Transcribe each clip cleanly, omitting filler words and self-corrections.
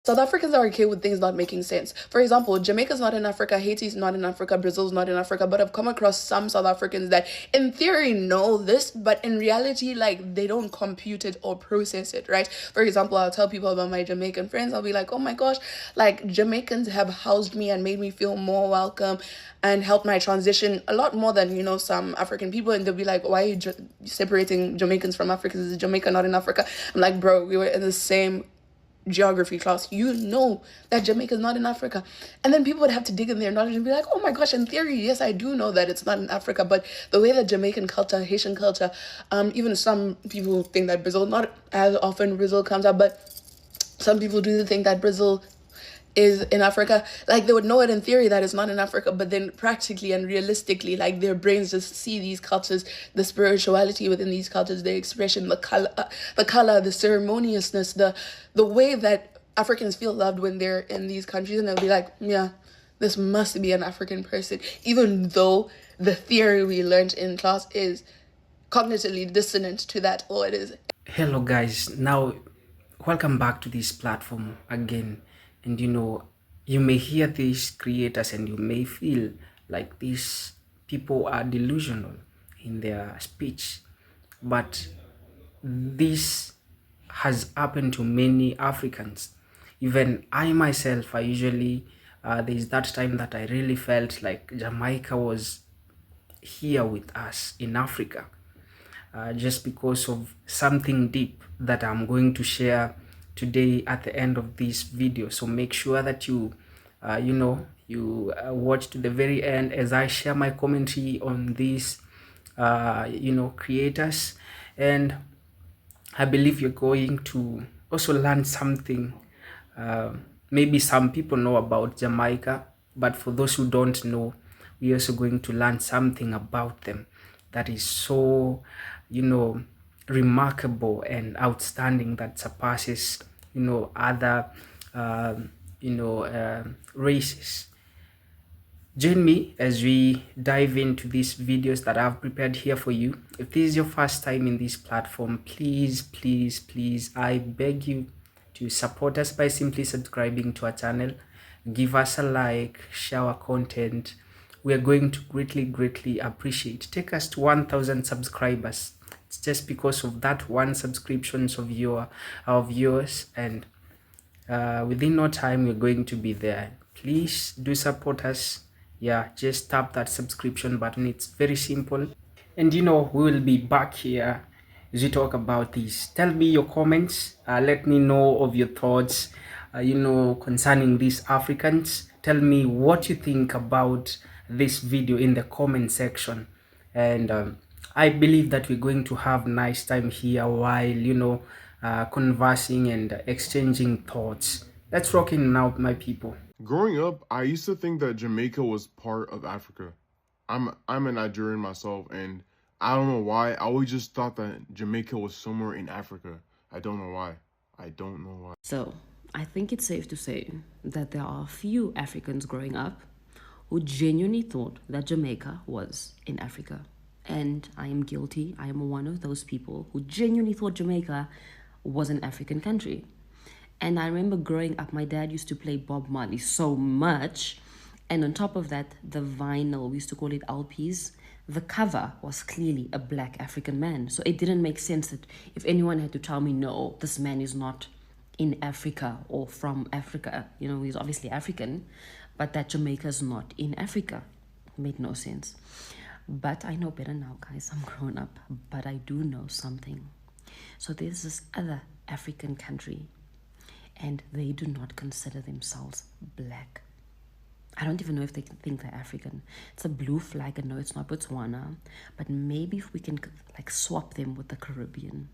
South Africans are okay with things not making sense. For example, Jamaica's not in Africa, Haiti's not in Africa, Brazil's not in Africa, but I've come across some South Africans that in theory know this, but in reality, like they don't compute it or process it, right? For example, I'll tell people about my Jamaican friends, I'll be like, oh my gosh, like Jamaicans have housed me and made me feel more welcome and helped my transition a lot more than, some African people. And they'll be like, why are you separating Jamaicans from Africans? Is Jamaica not in Africa? I'm like, bro, we were in the same geography class, you know that Jamaica is not in Africa. And then people would have to dig in their knowledge and be like, oh my gosh, in theory, yes, I do know that it's not in Africa. But the way that Jamaican culture, Haitian culture, even some people think that Brazil, not as often Brazil comes up, but some people do think that Brazil is in Africa. Like they would know it in theory that it's not in Africa, but then practically and realistically, like their brains just see these cultures, the spirituality within these cultures, the expression, the color, the ceremoniousness, the way that Africans feel loved when they're in these countries, and they'll be like, yeah, this must be an African person, even though the theory we learned in class is cognitively dissonant to that, or it is. Hello guys, now welcome back to this platform again. And you may hear these creators and you may feel like these people are delusional in their speech, but this has happened to many Africans. Even I myself, I usually there's that time that I really felt like Jamaica was here with us in Africa, just because of something deep that I'm going to share today at the end of this video. So make sure that you watch to the very end as I share my commentary on these creators, and I believe you're going to also learn something. Maybe some people know about Jamaica, but for those who don't know, we're also going to learn something about them that is so remarkable and outstanding, that surpasses other races. Join me as we dive into these videos that I've prepared here for you. If this is your first time in this platform, please I beg you to support us by simply subscribing to our channel. Give us a like, share our content. We are going to greatly appreciate. Take us to 1,000 subscribers. It's just because of that one subscriptions of our viewers, and within no time we're going to be there. Please do support us. Yeah, just tap that subscription button. It's very simple. And we will be back here as we talk about this. Tell me your comments. Let me know of your thoughts concerning these Africans. Tell me what you think about this video in the comment section, and I believe that we're going to have nice time here while conversing and exchanging thoughts. Let's rock in now, my people. Growing up, I used to think that Jamaica was part of Africa. I'm a Nigerian myself, and I don't know why. I always just thought that Jamaica was somewhere in Africa. I don't know why. So, I think it's safe to say that there are a few Africans growing up who genuinely thought that Jamaica was in Africa. And I am guilty. I am one of those people who genuinely thought Jamaica was an African country. And I remember growing up, my dad used to play Bob Marley so much. And on top of that, the vinyl, we used to call it LPs, the cover was clearly a black African man. So it didn't make sense that if anyone had to tell me, no, this man is not in Africa or from Africa, he's obviously African, but that Jamaica is not in Africa. It made no sense. But I know better now, guys. I'm grown up, but I do know something. So there's this other African country, and they do not consider themselves black. I don't even know if they think they're African. It's a blue flag, and no, it's not Botswana, but maybe if we can swap them with the Caribbean.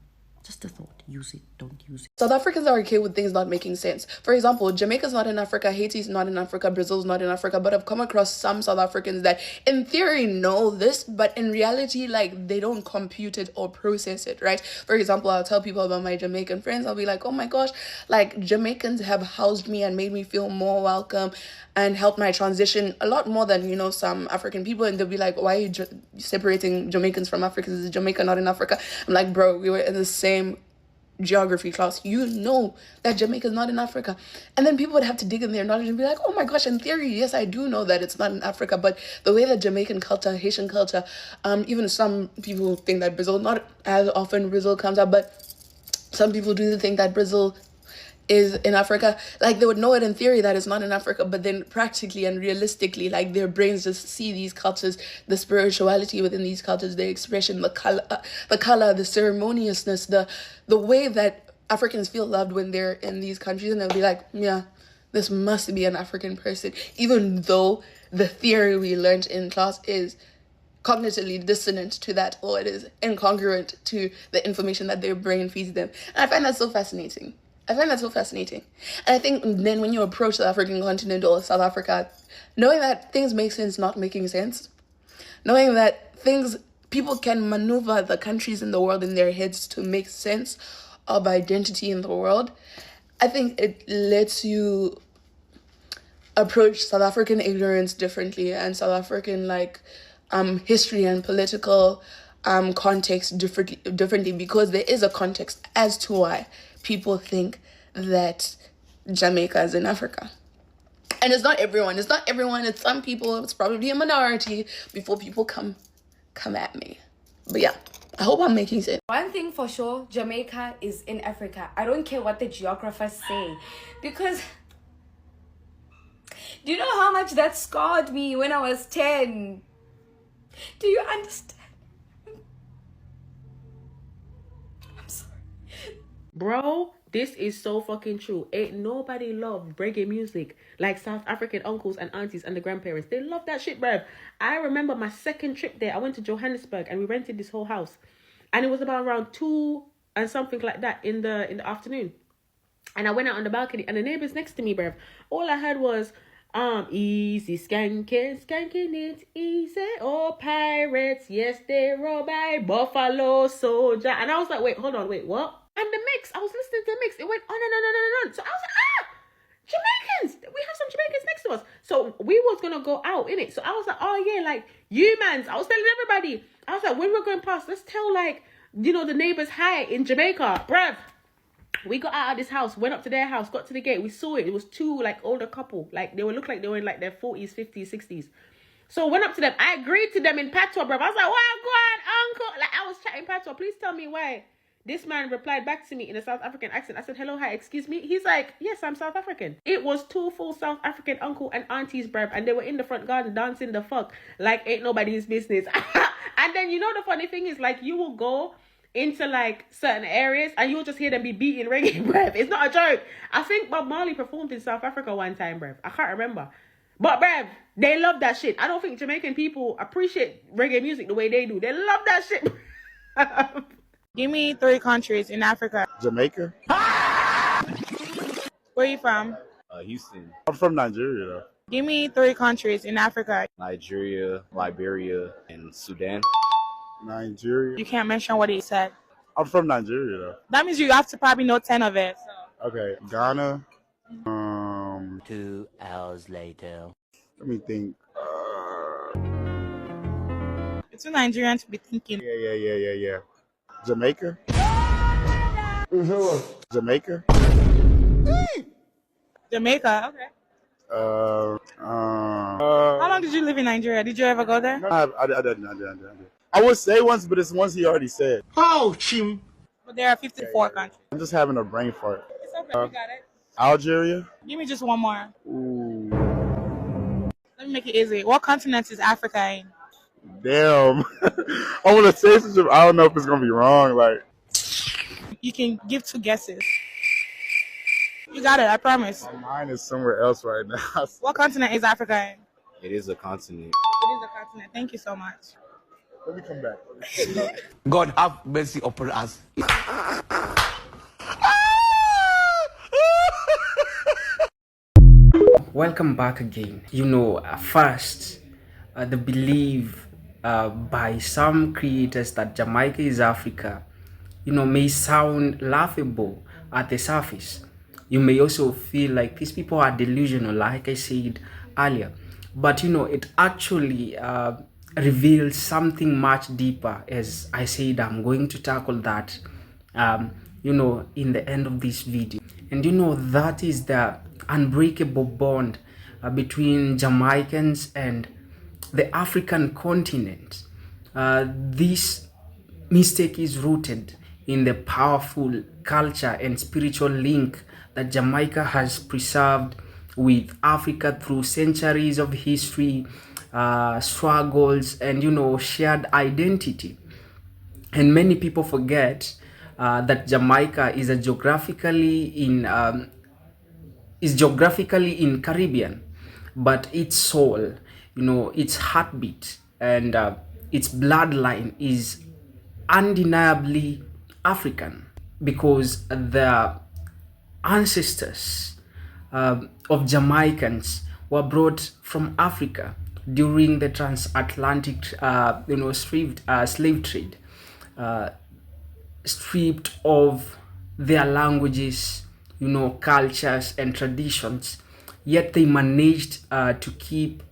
Just a thought. Use it, don't use it. South Africans are okay with things not making sense. For example, Jamaica's not in Africa, Haiti's not in Africa, Brazil's not in Africa, but I've come across some South Africans that in theory know this, but in reality, like they don't compute it or process it, right? For example, I'll tell people about my Jamaican friends, I'll be like, oh my gosh, like Jamaicans have housed me and made me feel more welcome and helped my transition a lot more than, some African people. And they'll be like, why are you separating Jamaicans from Africans? Is Jamaica not in Africa? I'm like, bro, we were in the same geography class, you know that Jamaica is not in Africa. And then people would have to dig in their knowledge and be like, oh my gosh, in theory, yes, I do know that it's not in Africa. But the way that Jamaican culture, Haitian culture, even some people think that Brazil, not as often Brazil comes up, but some people do think that Brazil is in Africa. Like, they would know it in theory that it's not in Africa, but then practically and realistically, like, their brains just see these cultures, the spirituality within these cultures, the expression, the color, the ceremoniousness, the way that Africans feel loved when they're in these countries, and they'll be like, yeah, this must be an African person, even though the theory we learned in class is cognitively dissonant to that, or it is incongruent to the information that their brain feeds them. And I find that so fascinating. And I think then when you approach the African continent or South Africa, knowing that things make sense not making sense, knowing that people can maneuver the countries in the world in their heads to make sense of identity in the world, I think it lets you approach South African ignorance differently, and South African history and political context differently, because there is a context as to why people think that Jamaica is in Africa. And it's not everyone. It's some people. It's probably a minority before people come at me. But yeah, I hope I'm making sense. One thing for sure, Jamaica is in Africa. I don't care what the geographers say, because do you know how much that scarred me when I was 10? Do you understand? I'm sorry. Bro, this is so fucking true. Ain't nobody love reggae music like South African uncles and aunties and the grandparents. They love that shit, bruv. I remember my second trip there. I went to Johannesburg and we rented this whole house. And it was about around 2 and something like that in the afternoon. And I went out on the balcony and the neighbors next to me, bruv, all I heard was, easy skanking it easy. Oh, pirates, yes, they rob by Buffalo Soldier. And I was like, wait, hold on, wait, what? And the mix, I was listening to the mix. It went on and on and on and on. So I was like, Jamaicans. We have some Jamaicans next to us. So we was going to go out, innit? So I was like, oh yeah, like, you mans. I was telling everybody. I was like, when we're going past, let's tell, like, you know, the neighbors hi in Jamaica. Bruv. We got out of this house, went up to their house, got to the gate. We saw it. It was two, like, older couple. Like, looked like they were in, like, their 40s, 50s, 60s. So went up to them. I agreed to them in patois, bruv. I was like, well, go on, uncle. Like, I was chatting patois. Please tell me why. This man replied back to me in a South African accent. I said, hello, hi, excuse me. He's like, yes, I'm South African. It was 2 full South African uncle and aunties, bruv. And they were in the front garden dancing the fuck like ain't nobody's business. And then, you know, the funny thing is, like, you will go into, like, certain areas and you'll just hear them be beating reggae, bruv. It's not a joke. I think Bob Marley performed in South Africa one time, bruv. I can't remember. But, bruv, they love that shit. I don't think Jamaican people appreciate reggae music the way they do. They love that shit. Give me 3 countries in Africa. Jamaica. Where are you from? Houston. I'm from Nigeria, though. Give me 3 countries in Africa. Nigeria, Liberia, and Sudan. Nigeria. You can't mention what he said. I'm from Nigeria, though. That means you have to probably know 10 of it. Okay, Ghana. 2 hours later. Let me think. It's too Nigerian to be thinking. Yeah. Jamaica. Jamaica. Jamaica, okay. How long did you live in Nigeria? Did you ever go there? No, I didn't. I would say once, but it's ones he already said. Oh, chim. But there are 54 countries. I'm just having a brain fart. It's okay, you got it. Algeria. Give me just one more. Ooh. Let me make it easy. What continent is Africa in? Damn. I want to say something. I don't know if it's going to be wrong. Like, you can give 2 guesses. You got it, I promise. My mind is somewhere else right now. What continent is Africa in? It is a continent. It is a continent. Thank you so much. Let me come back. God have mercy upon us. Welcome back again. You know, first, the belief by some creators that Jamaica is Africa, you know, may sound laughable at the surface. You may also feel like these people are delusional, like I said earlier. But, you know, it actually reveals something much deeper. As I said, I'm going to tackle that in the end of this video. And that is the unbreakable bond between Jamaicans and the African continent. This mistake is rooted in the powerful culture and spiritual link that Jamaica has preserved with Africa through centuries of history, struggles, and shared identity. And many people forget that Jamaica is geographically in Caribbean, but its soul, its heartbeat, and its bloodline is undeniably African, because the ancestors of Jamaicans were brought from Africa during the transatlantic slave trade, stripped of their languages, cultures and traditions, yet they managed to keep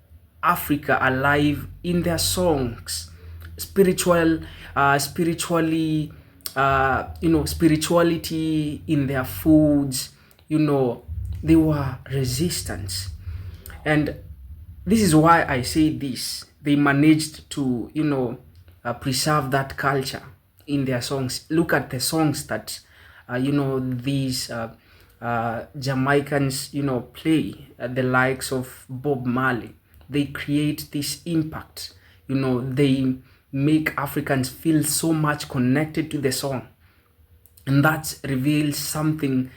Africa alive in their songs, spirituality in their foods. They were resistance. And this is why I say this. They managed to, preserve that culture in their songs. Look at the songs that, these Jamaicans, play, the likes of Bob Marley. They create this impact. They make Africans feel so much connected to the song. And that reveals something,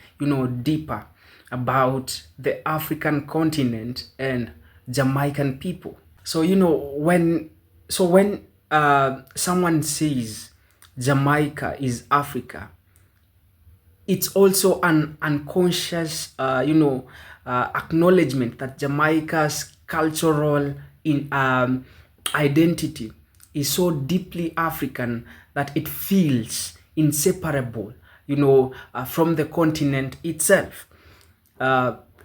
deeper about the African continent and Jamaican people. So, when someone says Jamaica is Africa, it's also an unconscious, acknowledgement that Jamaica's cultural identity is so deeply African that it feels inseparable, from the continent itself.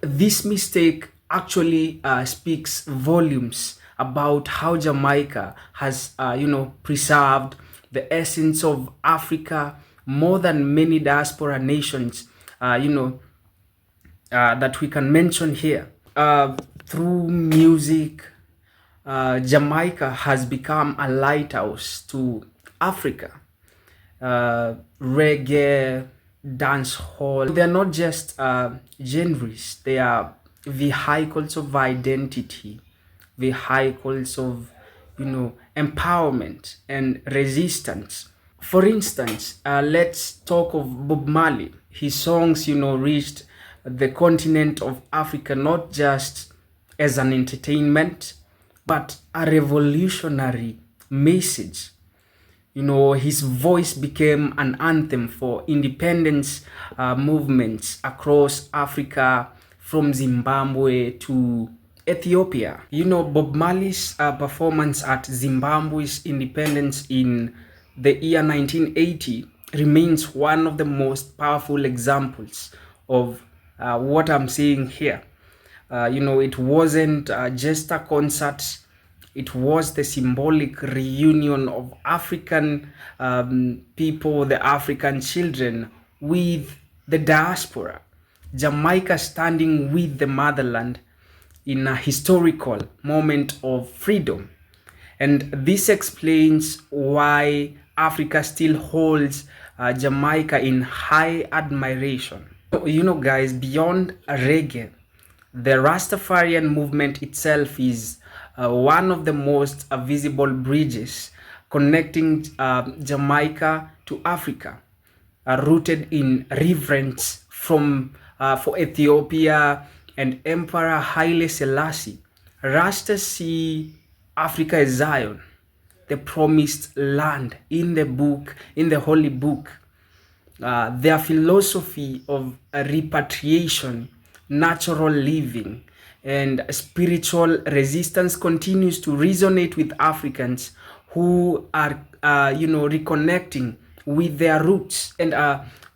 This mistake actually speaks volumes about how Jamaica has, preserved the essence of Africa more than many diaspora nations, that we can mention here. Through music, Jamaica has become a lighthouse to Africa. Reggae, dancehall, they're not just genres, they are vehicles of identity, vehicles of, empowerment and resistance. For instance, let's talk of Bob Marley. His songs, reached the continent of Africa not just as an entertainment, but a revolutionary message. His voice became an anthem for independence movements across Africa, from Zimbabwe to Ethiopia. Bob Marley's performance at Zimbabwe's independence in the year 1980 remains one of the most powerful examples of what I'm saying here. It wasn't just a concert. It was the symbolic reunion of African people, the African children, with the diaspora. Jamaica standing with the motherland in a historical moment of freedom. And this explains why Africa still holds Jamaica in high admiration. Guys, beyond reggae, the Rastafarian movement itself is one of the most visible bridges connecting Jamaica to Africa, rooted in reverence for Ethiopia and Emperor Haile Selassie. Rastas see Africa as Zion, the promised land in the holy book. Their philosophy of repatriation, natural living, and spiritual resistance continues to resonate with Africans who are, reconnecting with their roots. And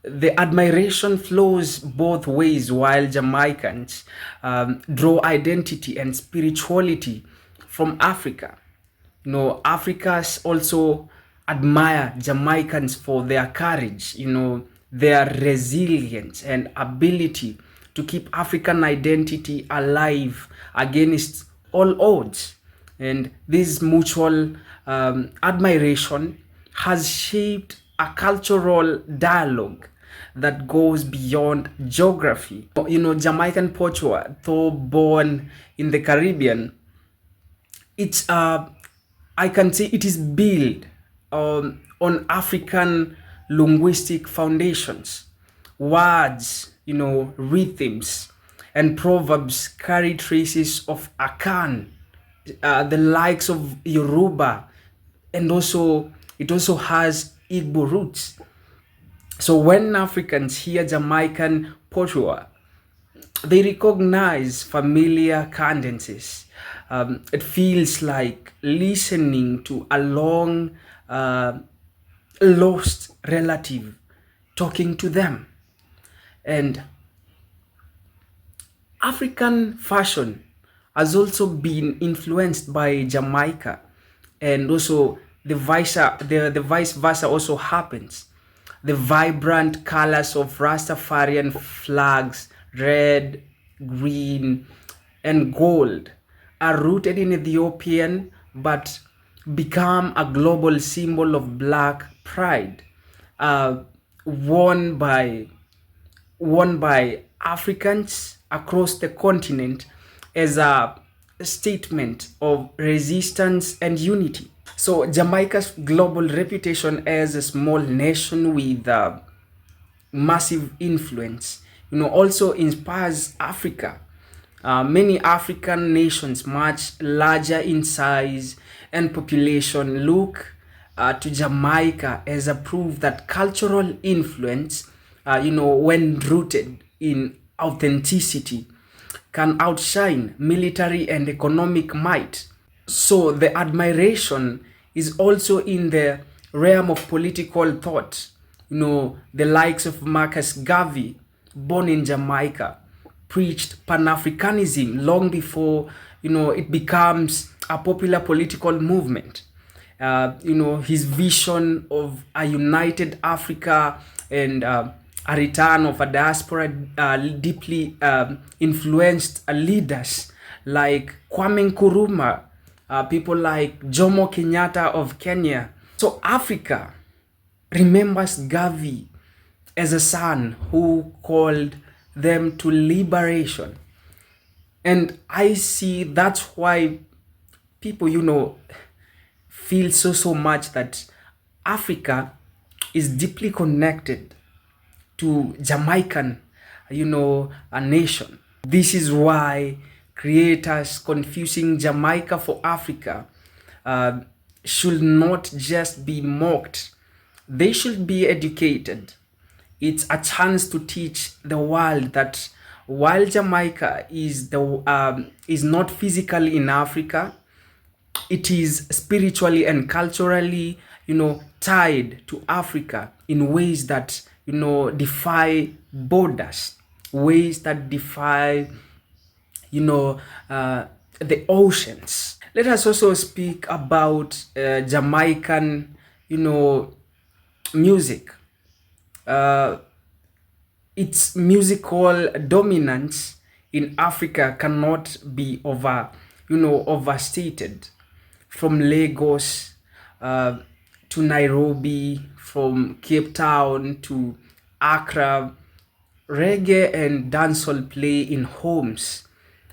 the admiration flows both ways, while Jamaicans draw identity and spirituality from Africa. Africans also admire Jamaicans for their courage, their resilience and ability to keep African identity alive against all odds. And this mutual admiration has shaped a cultural dialogue that goes beyond geography. You know, Jamaican patois, though born in the Caribbean, it's I can say it is built on African linguistic foundations. Words, you know, rhythms and proverbs carry traces of Akan, the likes of Yoruba, and also it also has Igbo roots. So when Africans hear Jamaican patois, they recognize familiar cadences. It feels like listening to a long lost relative talking to them. And African fashion has also been influenced by Jamaica, and also the vice versa also happens. The vibrant colors of Rastafarian flags, red, green, and gold, are rooted in Ethiopian but become a global symbol of black pride, uh, worn by worn by Africans across the continent as a statement of resistance and unity. So Jamaica's global reputation as a small nation with massive influence, you know, also inspires Africa. Many African nations, much larger in size and population, look to Jamaica as a proof that cultural influence, you know, when rooted in authenticity, can outshine military and economic might. So the admiration is also in the realm of political thought. You know, the likes of Marcus Garvey, born in Jamaica, preached Pan-Africanism long before, you know, it becomes a popular political movement. You know, his vision of a united Africa and a return of a diaspora deeply influenced leaders like Kwame Nkrumah, people like Jomo Kenyatta of Kenya. So Africa remembers Garvey as a son who called them to liberation. And I see that's why people, you know, feel so much that Africa is deeply connected to Jamaican, you know, a nation. This is why creators confusing Jamaica for Africa should not just be mocked. They should be educated. It's a chance to teach the world that while Jamaica is not physically in Africa, it is spiritually and culturally, you know, tied to Africa in ways that, you know, defy borders, ways that defy, you know, the oceans. Let us also speak about Jamaican, you know, music. Its musical dominance in Africa cannot be overstated. From Lagos to Nairobi, from Cape Town to Accra, reggae and dancehall play in homes,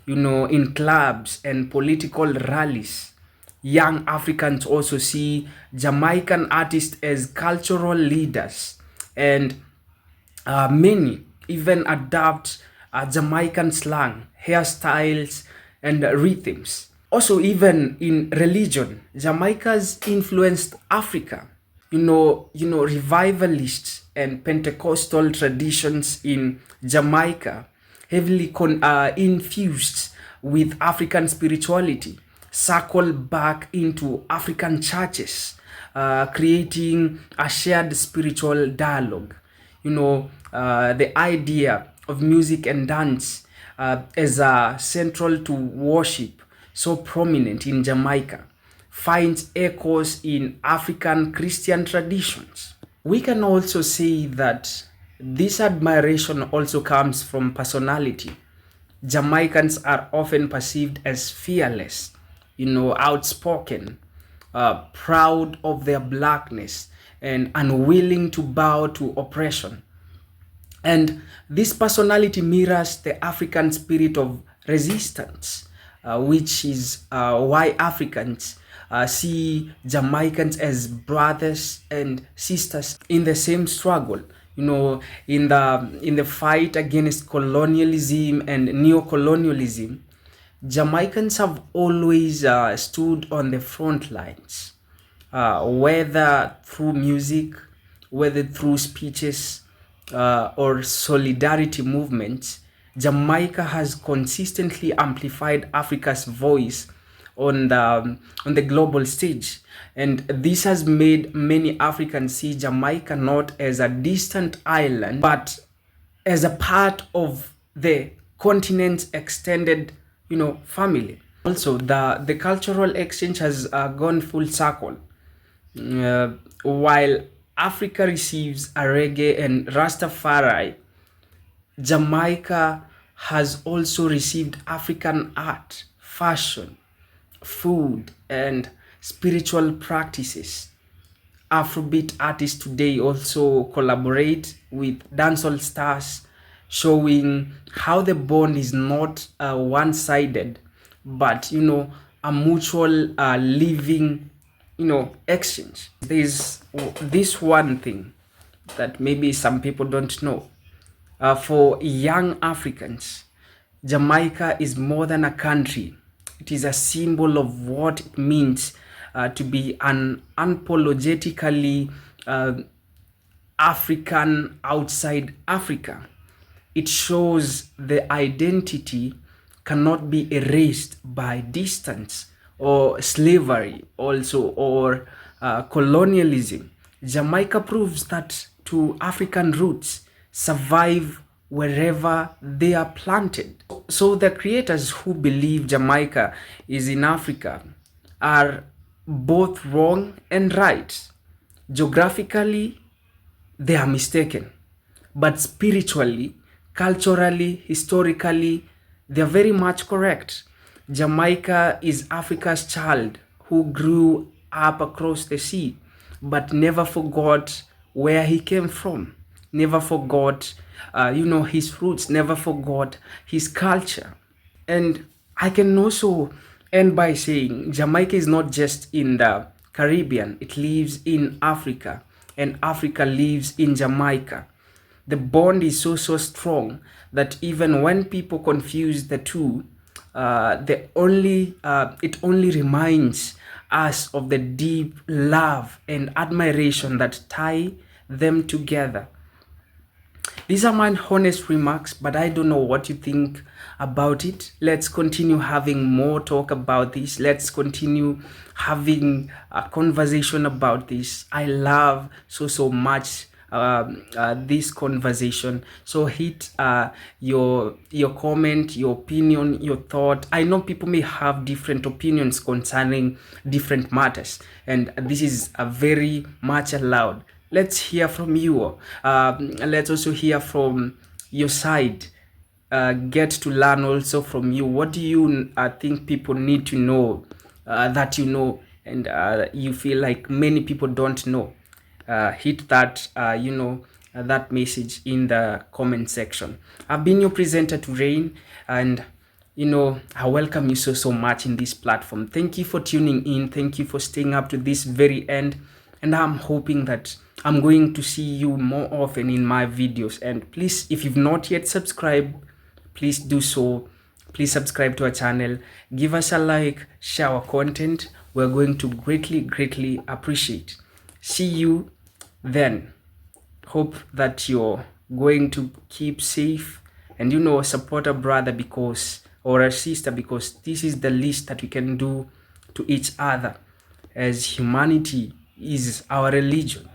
you know, in clubs and political rallies. Young Africans also see Jamaican artists as cultural leaders, and many even adopt Jamaican slang, hairstyles, and rhythms. Also, even in religion, Jamaica's influenced Africa. Revivalists and Pentecostal traditions in Jamaica, heavily infused with African spirituality, circle back into African churches, creating a shared spiritual dialogue. The idea of music and dance as central to worship, so prominent in Jamaica, finds echoes in African Christian traditions. We can also say that This admiration also comes from personality. Jamaicans are often perceived as fearless, outspoken, proud of their blackness, and unwilling to bow to oppression. And this personality mirrors the African spirit of resistance, which is why Africans see Jamaicans as brothers and sisters in the same struggle. In the fight against colonialism and neocolonialism, Jamaicans have always stood on the front lines, whether through music, whether through speeches, or solidarity movements. Jamaica has consistently amplified Africa's voice on the global stage, and this has made many Africans see Jamaica not as a distant island, but as a part of the continent's extended, family. Also, the cultural exchange has gone full circle. While Africa receives a reggae and Rastafari, Jamaica has also received African art, fashion, food, and spiritual practices. Afrobeat artists today also collaborate with dancehall stars, showing how the bond is not one-sided, but a mutual living exchange. There's this one thing that maybe some people don't know. For young Africans, Jamaica is more than a country. It is a symbol of what it means to be an unapologetically African outside Africa. It shows the identity cannot be erased by distance or slavery also, or colonialism. Jamaica proves that to African roots survive wherever they are planted. So the creators who believe Jamaica is in Africa are both wrong and right. Geographically, they are mistaken, but spiritually, culturally, historically, they are very much correct. Jamaica is Africa's child who grew up across the sea, but never forgot where he came from, never forgot, his roots, never forgot his culture. And I can also end by saying Jamaica is not just in the Caribbean, it lives in Africa, and Africa lives in Jamaica. The bond is so strong that even when people confuse the two, it only reminds us of the deep love and admiration that tie them together. These are my honest remarks, but I don't know what you think about it. Let's continue having more talk about this. Let's continue having a conversation about this. I love so much this conversation. So hit your comment, your opinion, your thought. I know people may have different opinions concerning different matters, and this is a very much allowed. Let's hear from you. Let's also hear from your side. Get to learn also from you. What do you think people need to know that you know, and you feel like many people don't know? Hit that that message in the comment section. I've been your presenter to Rain, and I welcome you so much in this platform. Thank you for tuning in. Thank you for staying up to this very end, and I'm hoping that I'm going to see you more often in my videos. And please, if you've not yet subscribed, please do so. Please subscribe to our channel, give us a like, share our content. We're going to greatly appreciate. See you then. Hope that you're going to keep safe and support a brother or a sister, because this is the least that we can do to each other, as humanity is our religion.